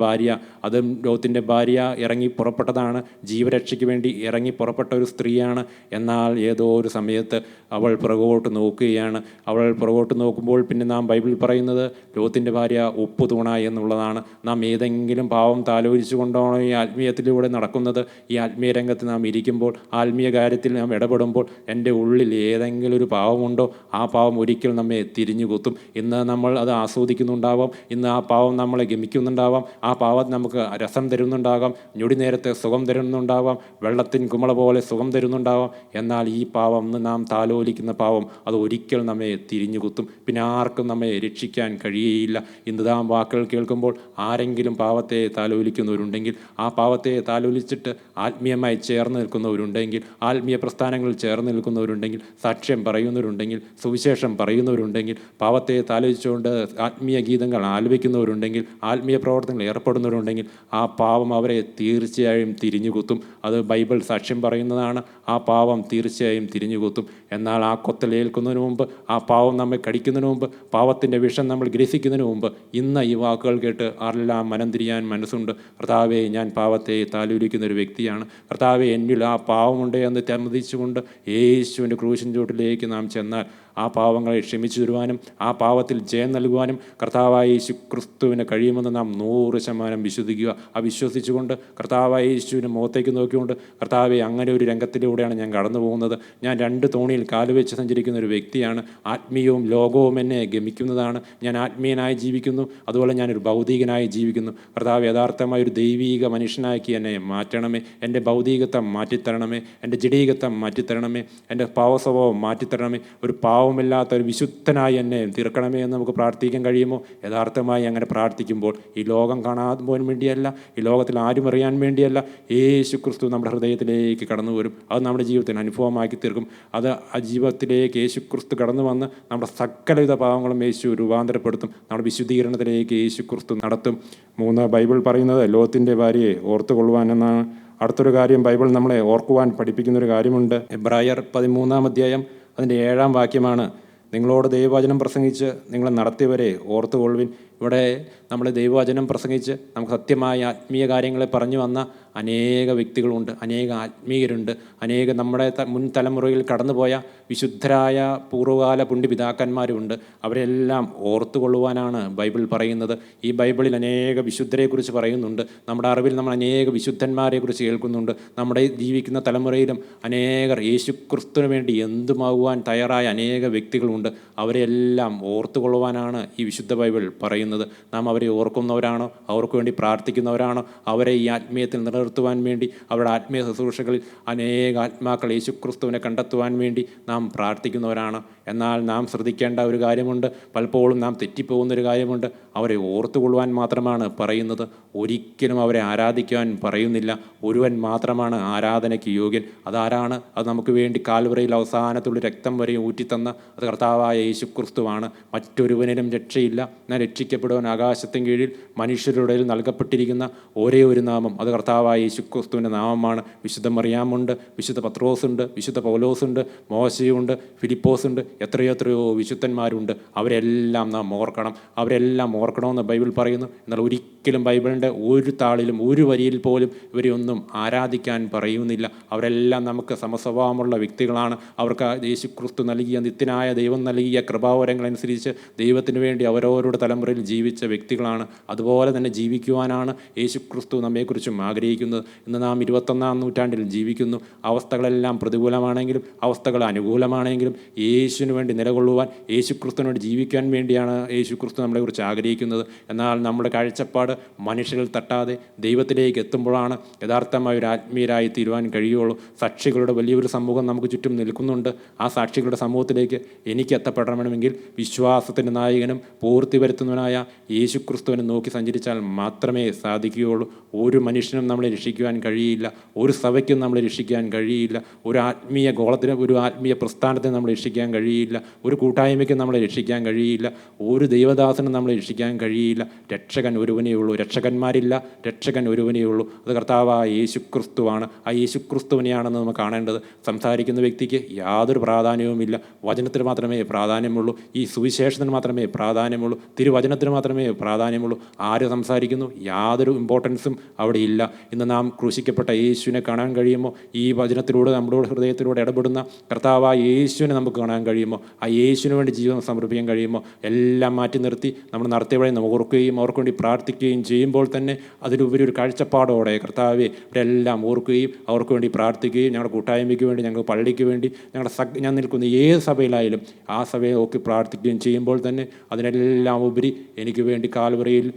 ഭാര്യ ഇറങ്ങി പുറപ്പെട്ടതാണ്, ജീവരക്ഷയ്ക്ക് വേണ്ടി ഇറങ്ങി പുറപ്പെട്ട ഒരു സ്ത്രീയാണ്. എന്നാൽ ഏതോ ഒരു സമയത്ത് അവൾ പുറകോട്ട് നോക്കുകയാണ്. അവൾ പുറകോട്ട് നോക്കുമ്പോൾ പിന്നെ നാം ബൈബിളിൽ പറയുന്നത് ലോത്തിൻ്റെ ഭാര്യ ഉപ്പ് തൂണ എന്നുള്ളതാണ്. നാം ഏതെങ്കിലും പാവം താലോചിച്ചു കൊണ്ടാണോ ഈ ആത്മീയത്തിലൂടെ നടക്കുന്നത്? ഈ ആത്മീയ രംഗത്ത് നാം ഇരിക്കുമ്പോൾ, ആത്മീയ കാര്യത്തിൽ നാം ഇടപെടുമ്പോൾ എൻ്റെ ഉള്ളിൽ ഏതെങ്കിലും ഒരു പാവമുണ്ടോ? ആ പാവം ഒരിക്കൽ നമ്മെ തിരിഞ്ഞു കുത്തും. ഇന്ന് നമ്മൾ അത് ആസ്വദിക്കുന്നുണ്ടാവാം, ഇന്ന് ആ പാവം നമ്മളെ ഗമിക്കുന്നുണ്ടാവാം, ആ പാവം നമുക്ക് രസം തരുന്നുണ്ടാകാം, ഞൊടി നേരത്തെ സുഖം തരുന്നുണ്ടാവാം, വെള്ളത്തിൻ കുമള പോലെ സുഖം തരുന്നുണ്ടാവാം. എന്നാൽ ഈ പാവം നാം താലോലിക്കുന്ന പാവം അത് ഒരിക്കൽ നമ്മെ തിരിഞ്ഞു കുത്തും. പിന്നെ ആർക്കും നമ്മെ രക്ഷിക്കാൻ കഴിയുകയില്ല. ഇന്ന് നാം വാക്കുകൾ കേൾക്കുമ്പോൾ ആരെങ്കിലും പാവത്തെ താലോലിക്കുന്നവരുണ്ടെങ്കിൽ, ആ പാവത്തെ താലോലിച്ചിട്ട് ആത്മീയമായി ചേർന്ന് നിൽക്കുന്നവരുണ്ടെങ്കിൽ, ആത്മീയ പ്രസ്ഥാനങ്ങളിൽ ചേർന്ന് നിൽക്കുന്നവരുണ്ടെങ്കിൽ, സാക്ഷ്യം പറയുന്നവരുണ്ടെങ്കിൽ, സുവിശേഷം പറയുന്നവരുണ്ടെങ്കിൽ, പാവത്തെ താലോചിച്ചുകൊണ്ട് ആത്മീയ ഗീതങ്ങൾ ആലപിക്കുന്നവരുണ്ടെങ്കിൽ, ആത്മീയ പ്രവർത്തനങ്ങൾ ഏർപ്പെടുന്നവരുണ്ടെങ്കിൽ, ആ പാവം അവരെ തീർച്ചയായും തിരിഞ്ഞുകുത്തും. അത് ബൈബിൾ സാക്ഷ്യം പറയുന്നതാണ്. ആ പാവം തീർച്ചയായും തിരിഞ്ഞുകുത്തും. എന്നാൽ ആ കൊത്തലേൽക്കുന്നതിന് മുമ്പ്, ആ പാവം നമ്മെ കടിക്കുന്നതിന് മുമ്പ്, പാവത്തിൻ്റെ വിഷം നമ്മൾ ഗ്രഹിക്കുന്നതിന് മുമ്പ്, ഇന്ന് ഈ വാക്കുകൾ കേട്ട് ആരെല്ലാം മനം തിരിയാൻ മനസ്സുണ്ട്? കർത്താവേ, ഞാൻ പാവത്തെ താലോലിക്കുന്ന ഒരു വ്യക്തിയാണ്. കർത്താവേ, എന്നിൽ ആ പാവമുണ്ട് എന്ന് സമ്മതിച്ചുകൊണ്ട് യേശുവിൻ്റെ ക്രൂശിൻ ചുവട്ടിലേക്ക് നാം ചെന്നാൽ ആ പാവങ്ങളെ ക്ഷമിച്ചു തരുവാനും ആ പാവത്തിൽ ജയം നൽകുവാനും കർത്താവായ യേശു ക്രിസ്തുവിന് കഴിയുമെന്ന് നാം 100% വിശ്വസിക്കുക. ആ വിശ്വസിച്ചുകൊണ്ട് കർത്താവായ യേശുവിൻ്റെ മുഖത്തേക്ക് നോക്കിക്കൊണ്ട്, കർത്താവെ, അങ്ങനെ ഒരു രംഗത്തിലൂടെയാണ് ഞാൻ കടന്നു പോകുന്നത്. ഞാൻ 2 തോണിയിൽ കാലുവെച്ച് സഞ്ചരിക്കുന്ന ഒരു വ്യക്തിയാണ്. ആത്മീയവും ലോകവും എന്നെ ഗമിക്കുന്നതാണ്. ഞാൻ ആത്മീയനായി ജീവിക്കുന്നു, അതുപോലെ ഞാനൊരു ഭൗതികനായി ജീവിക്കുന്നു. കർത്താവ്, യഥാർത്ഥമായ ഒരു ദൈവീക മനുഷ്യനാക്കി എന്നെ മാറ്റണമേ. എൻ്റെ ഭൗതികത്വം മാറ്റിത്തരണമേ, എൻ്റെ ജഡീകത്വം മാറ്റിത്തരണമേ, എൻ്റെ പാവസ്വഭാവം മാറ്റിത്തരണമേ. ഒരു പാവമില്ലാത്ത ഒരു വിശുദ്ധനായി എന്നെ തീർക്കണമേ എന്ന് നമുക്ക് പ്രാർത്ഥിക്കാൻ കഴിയുമോ? യഥാർത്ഥമായി അങ്ങനെ പ്രാർത്ഥിക്കുമ്പോൾ ഈ ലോകം കാണാൻ പോകാൻ വേണ്ടിയല്ല, ഈ ലോകത്തിൽ ആരും അറിയാൻ വേണ്ടിയല്ല, യേശു ക്രിസ്തു നമ്മുടെ ഹൃദയത്തിലേക്ക് കടന്നു വരും. അത് നമ്മുടെ ജീവിതത്തിന് അനുഭവമാക്കി തീർക്കും. അത് ആ ജീവിതത്തിലേക്ക് യേശു ക്രിസ്തു കടന്നു വന്ന് നമ്മുടെ സകലവിധ പാവങ്ങളും യേശു രൂപാന്തരപ്പെടുത്തും. നമ്മുടെ വിശുദ്ധീകരണത്തിലേക്ക് യേശു ക്രിസ്തു നടത്തും. 3 ബൈബിൾ പറയുന്നത് ലോത്തിൻ്റെ ഭാര്യയെ ഓർത്തുകൊള്ളുവാൻ എന്നാണ്. അടുത്തൊരു കാര്യം ബൈബിൾ നമ്മളെ ഓർക്കുവാൻ പഠിപ്പിക്കുന്നൊരു കാര്യമുണ്ട്. എബ്രായർ 13-ാം അധ്യായം അതിൻ്റെ 7-ാം വാക്യമാണ്: നിങ്ങളോട് ദൈവവചനം പ്രസംഗിച്ച് നിങ്ങളെ നടത്തിയവരെ ഓർത്തുകൊള്ളുവിൻ. ഇവിടെ നമ്മൾ ദൈവവചനം പ്രസംഗിച്ച് നമുക്ക് സത്യമായ ആത്മീയ കാര്യങ്ങളെ പറഞ്ഞു വന്ന അനേക വ്യക്തികളുണ്ട്, അനേക ആത്മീയരുണ്ട്, അനേക നമ്മുടെ മുൻ തലമുറയിൽ കടന്നുപോയ വിശുദ്ധരായ പൂർവ്വകാല പുണ്യപിതാക്കന്മാരുമുണ്ട്. അവരെല്ലാം ഓർത്തുകൊള്ളുവാനാണ് ബൈബിൾ പറയുന്നത്. ഈ ബൈബിളിൽ അനേക വിശുദ്ധരെക്കുറിച്ച് പറയുന്നുണ്ട്. നമ്മുടെ അറിവിൽ നമ്മൾ അനേക വിശുദ്ധന്മാരെക്കുറിച്ച് കേൾക്കുന്നുണ്ട്. നമ്മുടെ ജീവിക്കുന്ന തലമുറയിലും അനേകർ യേശു ക്രിസ്തുവിന് വേണ്ടി എന്തുമാകുവാൻ തയ്യാറായ അനേക വ്യക്തികളുണ്ട്. അവരെല്ലാം ഓർത്തുകൊള്ളുവാനാണ് ഈ വിശുദ്ധ ബൈബിൾ പറയുന്നത്. നാം അവരെ ഓർക്കുന്നവരാണോ? അവർക്ക് വേണ്ടി പ്രാർത്ഥിക്കുന്നവരാണോ? അവരെ ഈ ആത്മീയത്തിൽ നിലനിർത്തുവാൻ വേണ്ടി, അവരുടെ ആത്മീയ ശുശ്രൂഷകളിൽ അനേക ആത്മാക്കൾ യേശു ക്രിസ്തുവിനെ കണ്ടെത്തുവാൻ വേണ്ടി നാം പ്രാർത്ഥിക്കുന്നവരാണ്. എന്നാൽ നാം ശ്രദ്ധിക്കേണ്ട ഒരു കാര്യമുണ്ട്. പലപ്പോഴും നാം തെറ്റിപ്പോകുന്നൊരു കാര്യമുണ്ട്. അവരെ ഓർത്തുകൊള്ളുവാൻ മാത്രമാണ് പറയുന്നത്, ഒരിക്കലും അവരെ ആരാധിക്കുവാൻ പറയുന്നില്ല. ഒരുവൻ മാത്രമാണ് ആരാധനയ്ക്ക് യോഗ്യൻ. അതാരാണ്? അത് നമുക്ക് വേണ്ടി കാൽവറിയിൽ അവസാനത്തുള്ള രക്തം വരെ ഊറ്റിത്തന്ന അത് കർത്താവായ യേശു ക്രിസ്തുവാണ്. മറ്റൊരുവനും രക്ഷയില്ല. ഞാൻ രക്ഷിക്കപ്പെടുവാൻ ആകാശത്തിൻ കീഴിൽ മനുഷ്യരുടെ നൽകപ്പെട്ടിരിക്കുന്ന ഒരേ ഒരു നാമം അത് കർത്താവായ യേശു ക്രിസ്തുവിൻ്റെ നാമമാണ്. വിശുദ്ധ മറിയാമുണ്ട്, വിശുദ്ധ പത്രോസുണ്ട്, വിശുദ്ധ പൗലോസുണ്ട്, മോശയുണ്ട്, ഫിലിപ്പോസുണ്ട്, എത്രയോ വിശുദ്ധന്മാരുണ്ട്. അവരെല്ലാം നാം ഓർക്കണം. അവരെല്ലാം ഓർക്കണമെന്ന് ബൈബിൾ പറയുന്നു. എന്നാൽ ഒരിക്കലും ബൈബിളിൻ്റെ ഒരു താളിലും ഒരു വരിയിൽ പോലും ഇവരെ ഒന്നും ആരാധിക്കാൻ പറയുന്നില്ല. അവരെല്ലാം നമുക്ക് സമസ്വഭാവമുള്ള വ്യക്തികളാണ്. അവർക്ക് യേശു ക്രിസ്തു നൽകിയ നിത്യനായ ദൈവം നൽകിയ കൃപാവരങ്ങളനുസരിച്ച് ദൈവത്തിന് വേണ്ടി അവരവരുടെ തലമുറയിൽ ജീവിച്ച വ്യക്തികളാണ്. അതുപോലെ തന്നെ ജീവിക്കുവാനാണ് യേശു ക്രിസ്തു നമ്മെക്കുറിച്ചും ആഗ്രഹിക്കുന്നത്. ഇന്ന് നാം 21-ാം നൂറ്റാണ്ടിൽ ജീവിക്കുന്നു. അവസ്ഥകളെല്ലാം പ്രതികൂലമാണെങ്കിലും അവസ്ഥകൾ അനുകൂലമാണെങ്കിലും യേശുവിന് വേണ്ടി നിലകൊള്ളുവാൻ, യേശു ക്രിസ്തുവിന് വേണ്ടി ജീവിക്കാൻ വേണ്ടിയാണ് യേശു ക്രിസ്തു നമ്മളെക്കുറിച്ച് ആഗ്രഹിക്കുന്നത്. എന്നാൽ നമ്മുടെ കാഴ്ചപ്പാട് മനുഷ്യരിൽ തട്ടാതെ ദൈവത്തിലേക്ക് എത്തുമ്പോഴാണ് യഥാർത്ഥമായ ഒരു ആത്മീയരായി തീരുവാൻ കഴിയുള്ളൂ. സാക്ഷികളുടെ വലിയൊരു സമൂഹം നമുക്ക് ചുറ്റും നിൽക്കുന്നുണ്ട്. ആ സാക്ഷികളുടെ സമൂഹത്തിലേക്ക് എനിക്ക് എത്തപ്പെടണമെങ്കിൽ വിശ്വാസത്തിൻ്റെ നായകനും പൂർത്തി വരുത്തുന്നവനായ യേശു ക്രിസ്തുവിനെ നോക്കി സഞ്ചരിച്ചാൽ മാത്രമേ സാധിക്കുകയുള്ളൂ. ഒരു മനുഷ്യനും നമ്മളെ രക്ഷിക്കുവാൻ കഴിയില്ല. ഒരു സഭയ്ക്കും നമ്മളെ രക്ഷിക്കാൻ കഴിയില്ല. ഒരു ആത്മീയ ഗോളത്തിന്, ഒരു ആത്മീയ പ്രസ്ഥാനത്തിന് നമ്മളെ രക്ഷിക്കാൻ കഴിയില്ല. ഒരു കൂട്ടായ്മയ്ക്കും നമ്മളെ രക്ഷിക്കാൻ കഴിയില്ല. ഒരു ദൈവദാസനും നമ്മളെ രക്ഷിക്കാൻ കഴിയില്ല. രക്ഷകൻ ഒരുവനേ ഉള്ളൂ. രക്ഷകന്മാരില്ല, രക്ഷകൻ ഒരുവനേ ഉള്ളൂ. അത് കർത്താവായ യേശു ക്രിസ്തുവാണ്. ആ യേശു ക്രിസ്തുവിനെയാണെന്ന് നമ്മൾ കാണേണ്ടത്. സംസാരിക്കുന്ന വ്യക്തിക്ക് യാതൊരു പ്രാധാന്യവുമില്ല. വചനത്തിന് മാത്രമേ പ്രാധാന്യമുള്ളൂ. ഈ സുവിശേഷത്തിന് മാത്രമേ പ്രാധാന്യമുള്ളൂ. തിരുവചനത്തിന് മാത്രമേ പ്രാധാന്യമുള്ളൂ. ആര് സംസാരിക്കുന്നു യാതൊരു ഇമ്പോർട്ടൻസും അവിടെ ഇല്ല. ഇന്ന് നാം ക്രൂശിക്കപ്പെട്ട യേശുവിനെ കാണാൻ കഴിയുമോ? ഈ വചനത്തിലൂടെ നമ്മുടെ ഹൃദയത്തിലൂടെ ഇടപെടുന്ന കർത്താവായ യേശുവിനെ നമുക്ക് കാണാൻ കഴിയുമോ? ആ യേശുവിന് വേണ്ടി ജീവിതം സമർപ്പിക്കാൻ കഴിയുമോ? എല്ലാം മാറ്റി നിർത്തി നമ്മൾ നടത്തിയവരെ നമുക്ക് ഓർക്കുകയും അവർക്ക് വേണ്ടി പ്രാർത്ഥിക്കുകയും ചെയ്യുമ്പോൾ തന്നെ അതിലുപരി ഒരു കാഴ്ചപ്പാടോടെ കർത്താവെ അവരെല്ലാം ഓർക്കുകയും അവർക്ക് വേണ്ടി പ്രാർത്ഥിക്കുകയും ഞങ്ങളുടെ കൂട്ടായ്മയ്ക്ക് വേണ്ടി, ഞങ്ങളുടെ പള്ളിക്ക് വേണ്ടി, ഞാൻ നിൽക്കുന്ന ഏത് സഭയിലായാലും ആ സഭയെ നോക്കി പ്രാർത്ഥിക്കുകയും ചെയ്യുമ്പോൾ തന്നെ അതിനെല്ലാം ഉപരി എനിക്ക് വേണ്ടി കാൽവറിയിൽ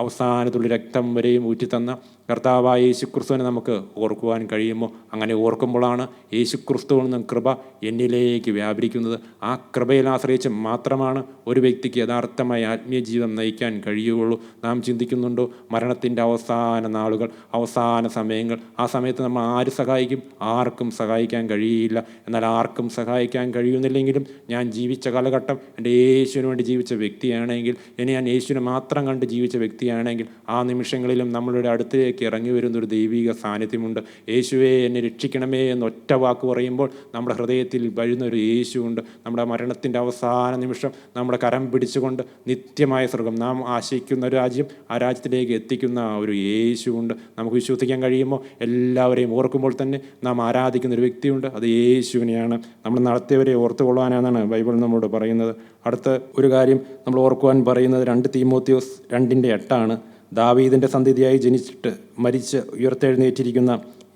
അവസാനത്തുള്ള രക്തം വരെയും ഊറ്റിത്തന്ന കർത്താവായ യേശു ക്രിസ്തുവിനെ നമുക്ക് ഓർക്കുവാൻ കഴിയുമോ? അങ്ങനെ ഓർക്കുമ്പോഴാണ് യേശു ക്രിസ്തുവിൽ നിന്നും കൃപ എന്നിലേക്ക് വ്യാപരിക്കുന്നത്. ആ കൃപയിൽ ആശ്രയിച്ച് മാത്രമാണ് ഒരു വ്യക്തിക്ക് യഥാർത്ഥമായ ആത്മീയ ജീവിതം നയിക്കാൻ കഴിയുകയുള്ളൂ. നാം ചിന്തിക്കുന്നുണ്ടോ മരണത്തിൻ്റെ അവസാന നാളുകൾ, അവസാന സമയങ്ങൾ? ആ സമയത്ത് നമ്മൾ ആര് സഹായിക്കും? ആർക്കും സഹായിക്കാൻ കഴിയില്ല. എന്നാൽ ആർക്കും സഹായിക്കാൻ കഴിയുന്നില്ലെങ്കിലും ഞാൻ ജീവിച്ച കാലഘട്ടം എൻ്റെ യേശുവിന് വേണ്ടി ജീവിച്ച വ്യക്തിയാണെങ്കിൽ, ഇനി ഞാൻ യേശുവിനെ മാത്രം കണ്ട് ജീവിച്ച വ്യക്തിയാണെങ്കിൽ ആ നിമിഷങ്ങളിലും നമ്മളുടെ അടുത്തേക്ക് ജീവിതത്തിലേക്ക് ഇറങ്ങി വരുന്നൊരു ദൈവിക സാന്നിധ്യമുണ്ട്. യേശുവേ എന്നെ രക്ഷിക്കണമേ എന്ന് ഒറ്റ വാക്ക് പറയുമ്പോൾ നമ്മുടെ ഹൃദയത്തിൽ വരുന്നൊരു യേശുവുണ്ട്. നമ്മുടെ മരണത്തിൻ്റെ അവസാന നിമിഷം നമ്മുടെ കരം പിടിച്ചുകൊണ്ട് നിത്യമായ സ്വർഗം നാം ആശയിക്കുന്ന ഒരു രാജ്യം, ആ രാജ്യത്തിലേക്ക് എത്തിക്കുന്ന ഒരു യേശുവുണ്ട്. നമുക്ക് വിശ്വസിക്കാൻ കഴിയുമ്പോൾ എല്ലാവരെയും ഓർക്കുമ്പോൾ തന്നെ നാം ആരാധിക്കുന്ന ഒരു വ്യക്തിയുണ്ട്, അത് യേശുവിനെയാണ്. നമ്മൾ നടത്തിയവരെ ഓർത്തുകൊള്ളാനാണ് ബൈബിൾ നമ്മോട് പറയുന്നത്. അടുത്ത ഒരു കാര്യം നമ്മൾ ഓർക്കുവാൻ പറയുന്നത് 2 തീമോത്തിയോസ് 2:8 ദാവീദിൻ്റെ സന്തതിയായി ജനിച്ചിട്ട് മരിച്ച് ഉയർത്തെഴുന്നേറ്റിരിക്കുന്ന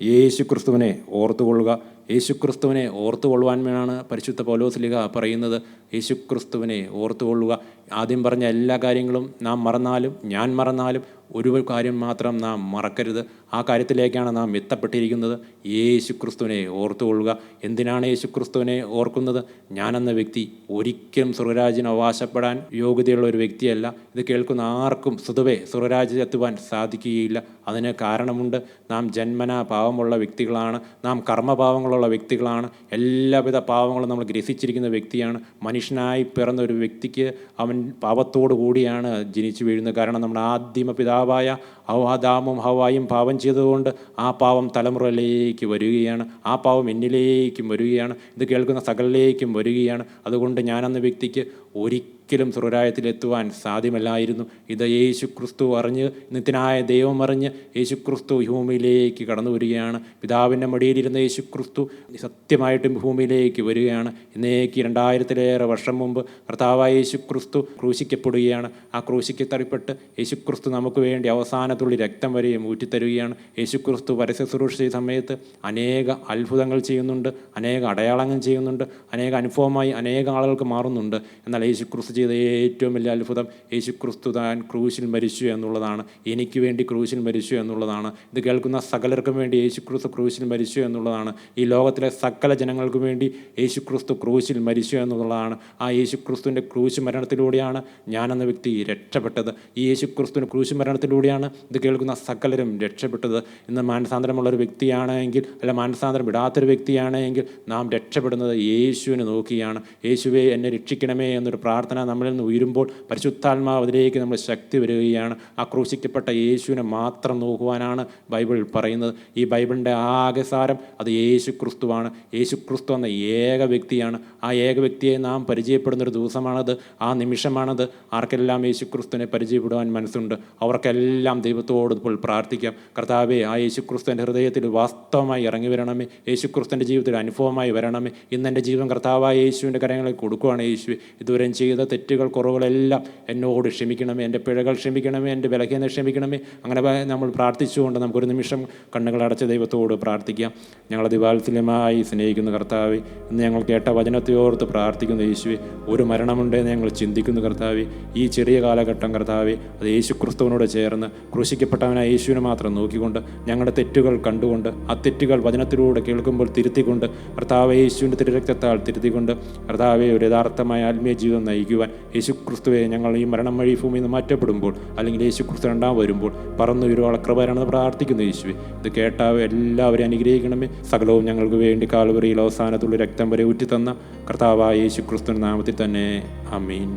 യേശു ക്രിസ്തുവിനെ ഓർത്തുകൊള്ളുക. യേശു ക്രിസ്തുവിനെ ഓർത്തുകൊള്ളുവാൻ വേണമാണ് പരിശുദ്ധ പൗലോസ്ലീഹ പറയുന്നത്. യേശു ക്രിസ്തുവിനെ ഓർത്തുകൊള്ളുക. ആദ്യം പറഞ്ഞ എല്ലാ കാര്യങ്ങളും നാം മറന്നാലും ഞാൻ മറന്നാലും ഒരു കാര്യം മാത്രം നാം മറക്കരുത്. ആ കാര്യത്തിലേക്കാണ് നാം എത്തപ്പെട്ടിരിക്കുന്നത്. യേശു ക്രിസ്തുവിനെ ഓർത്തുകൊള്ളുക. എന്തിനാണ് യേശു ക്രിസ്തുവിനെ ഓർക്കുന്നത്? ഞാനെന്ന വ്യക്തി ഒരിക്കലും സ്വർഗരാജ്യം അവകാശപ്പെടാൻ യോഗ്യതയുള്ള ഒരു വ്യക്തിയല്ല. ഇത് കേൾക്കുന്ന ആർക്കും സ്വതവേ സ്വർഗരാജ്യത്തെത്തുവാൻ സാധിക്കുകയില്ല. അതിന് കാരണമുണ്ട്. നാം ജന്മനാ പാവമുള്ള വ്യക്തികളാണ്. നാം കർമ്മപാവങ്ങളുള്ള വ്യക്തികളാണ്. എല്ലാവിധ പാവങ്ങളും നമ്മൾ ഗ്രസിച്ചിരിക്കുന്ന വ്യക്തിയാണ്. മനുഷ്യനായി പിറന്ന ഒരു വ്യക്തിക്ക് അവൻ പാപത്തോടു കൂടിയാണ് ജനിച്ചു വീഴുന്നത്. കാരണം നമ്മുടെ ആദിമ പിതാവായ ആദാമും ഹവ്വായും പാപം ചെയ്തതുകൊണ്ട് ആ പാവം തലമുറയിലേക്ക് വരികയാണ്. ആ പാവം എന്നിലേക്കും വരികയാണ്. ഇത് കേൾക്കുന്ന സകലിലേക്കും വരികയാണ്. അതുകൊണ്ട് ഞാനെന്ന വ്യക്തിക്ക് ഒരിക്കലും സ്വർഗ്ഗരാജ്യത്തിലെത്തുവാൻ സാധ്യമല്ലായിരുന്നു. ഇത് യേശു ക്രിസ്തു അറിഞ്ഞ്, നിത്യനായ ദൈവം അറിഞ്ഞ് യേശു ക്രിസ്തു ഭൂമിയിലേക്ക് കടന്നു വരികയാണ്. പിതാവിൻ്റെ മടിയിലിരുന്ന യേശു ക്രിസ്തു സത്യമായിട്ടും ഭൂമിയിലേക്ക് വരികയാണ്. ഇന്നേക്ക് 2000-ലേറെ വർഷം മുമ്പ് കർത്താവായ യേശു ക്രിസ്തു ക്രൂശിക്കപ്പെടുകയാണ്. ആ ക്രൂശിക്കത്തറിപ്പെട്ട് യേശു ക്രിസ്തു നമുക്ക് വേണ്ടി അവസാനത്തുള്ളി രക്തം വരെയും ഊറ്റിത്തരുകയാണ്. യേശു ക്രിസ്തു പരസ്യ ശുശ്രൂഷ സമയത്ത് അനേക അത്ഭുതങ്ങൾ ചെയ്യുന്നുണ്ട്, അനേക അടയാളങ്ങൾ ചെയ്യുന്നുണ്ട്, അനേക അനുഭവമായി അനേക ആളുകൾക്ക് മാറുന്നുണ്ട്. എന്നാൽ യേശു ക്രിസ്തു ചെയ്ത ഏറ്റവും വലിയ അത്ഭുതം യേശു ക്രിസ്തു താൻ ക്രൂശിൽ മരിച്ചു എന്നുള്ളതാണ്. എനിക്ക് വേണ്ടി ക്രൂശിൽ മരിച്ചു എന്നുള്ളതാണ്. ഇത് കേൾക്കുന്ന സകലർക്കും വേണ്ടി യേശു ക്രിസ്തു ക്രൂശിൽ മരിച്ചു എന്നുള്ളതാണ്. ഈ ലോകത്തിലെ സകല ജനങ്ങൾക്ക് വേണ്ടി യേശു ക്രിസ്തു ക്രൂശിൽ മരിച്ചു എന്നുള്ളതാണ്. ആ യേശു ക്രിസ്തുവിൻ്റെ ക്രൂശ് മരണത്തിലൂടെയാണ് ഞാനെന്ന വ്യക്തി രക്ഷപ്പെട്ടത്. ഈ യേശു ക്രിസ്തുവിൻ്റെ ക്രൂശ് മരണത്തിലൂടെയാണ് ഇത് കേൾക്കുന്ന സകലരും രക്ഷപ്പെട്ടത്. ഇന്ന് മാനസാന്തരമുള്ളൊരു വ്യക്തിയാണെങ്കിൽ, അല്ല മാനസാന്തരം വിടാത്തൊരു വ്യക്തിയാണെങ്കിൽ നാം രക്ഷപ്പെടുന്നത് യേശുവിനെ നോക്കിയാണ്. യേശുവേ എന്നെ രക്ഷിക്കണമേ എന്നൊരു പ്രാർത്ഥന നമ്മളിൽ നിന്ന് ഉയരുമ്പോൾ പരിശുദ്ധാത്മാവ് അതിലേക്ക് നമ്മൾ ശക്തി വരികയാണ്. ആ ക്രൂശിക്കപ്പെട്ട യേശുവിനെ മാത്രം നോക്കുവാനാണ് ബൈബിൾ പറയുന്നത്. ഈ ബൈബിളിൻ്റെ ആകെ സാരം അത് യേശു ക്രിസ്തുവാണ്. യേശു ക്രിസ്തു എന്ന ഏക വ്യക്തിയാണ്. ആ ഏക വ്യക്തിയെ നാം പരിചയപ്പെടുന്നൊരു ദിവസമാണത്, ആ നിമിഷമാണത്. ആർക്കെല്ലാം യേശു ക്രിസ്തുവിനെ പരിചയപ്പെടുവാൻ മനസ്സുണ്ട് അവർക്കെല്ലാം ദൈവത്തോട് ഇപ്പോൾ പ്രാർത്ഥിക്കാം. കർത്താവേ, ആ യേശു ക്രിസ്തുവിൻ്റെ ഹൃദയത്തിൽ വാസ്തവമായി ഇറങ്ങി വരണമേ. യേശു ക്രിസ്തുവിൻ്റെ ജീവിതത്തിൽ അനുഭവമായി വരണമേ. ഇന്നെൻ്റെ ജീവൻ കർത്താവായ യേശുവിൻ്റെ കരങ്ങളിൽ കൊടുക്കുകയാണ്. യേശുവെ, ഇതുവരെ ചെയ്ത തെറ്റുകൾ കുറവുകളെല്ലാം എന്നോട് ക്ഷമിക്കണമേ. എൻ്റെ പിഴകൾ ക്ഷമിക്കണമേ, എൻ്റെ ബലഹീനത ക്ഷമിക്കണമേ. അങ്ങനെ നമ്മൾ പ്രാർത്ഥിച്ചുകൊണ്ട് നമുക്കൊരു നിമിഷം കണ്ണുകളടച്ച ദൈവത്തോട് പ്രാർത്ഥിക്കാം. ഞങ്ങളെ ദിവാത്സല്യമായി സ്നേഹിക്കുന്ന കർത്താവേ, ഇന്ന് ഞങ്ങൾ കേട്ട വചനത്തെ ഓർത്ത് പ്രാർത്ഥിക്കുന്ന യേശുവെ, ഒരു മരണമുണ്ടെന്ന് ഞങ്ങൾ ചിന്തിക്കുന്നു കർത്താവേ. ഈ ചെറിയ കാലഘട്ടം കർത്താവേ, അത് യേശു ക്രിസ്തുവിനോട് ചേർന്ന് ക്രൂശിക്കപ്പെട്ടവനായ യേശുവിനെ മാത്രം നോക്കിക്കൊണ്ട് ഞങ്ങളുടെ തെറ്റുകൾ കണ്ടുകൊണ്ട് ആ തെറ്റുകൾ വചനത്തിലൂടെ കേൾക്കുമ്പോൾ തിരുത്തിക്കൊണ്ട് കർത്താവേ, യേശുവിൻ്റെ തിരുരക്തത്താൽ തിരുത്തിക്കൊണ്ട് കർത്താവേ, ഒരു യഥാർത്ഥമായ ആത്മീയ ജീവിതം നയിക്കുവാൻ യേശു ക്രിസ്തുവെ ഞങ്ങൾ ഈ മരണം വഴി ഭൂമിയിൽ നിന്ന് മാറ്റപ്പെടുമ്പോൾ, അല്ലെങ്കിൽ യേശു ക്രിസ്തു രണ്ടാം വരുമ്പോൾ പറന്നുയരുവാനുള്ള കൃപയാണെന്ന് പ്രാർത്ഥിക്കുന്നു യേശുവെ. ഇത് കേട്ടാവേ എല്ലാവരെയും അനുഗ്രഹിക്കണമേ. സകലവും ഞങ്ങൾക്ക് വേണ്ടി കാൽവരിയിൽ അവസാനത്തുള്ള രക്തം വരെ ഊറ്റിത്തന്ന കർത്താവായ യേശു ക്രിസ്തുവിൻ്റെ നാമത്തിൽ തന്നെ ആമീൻ.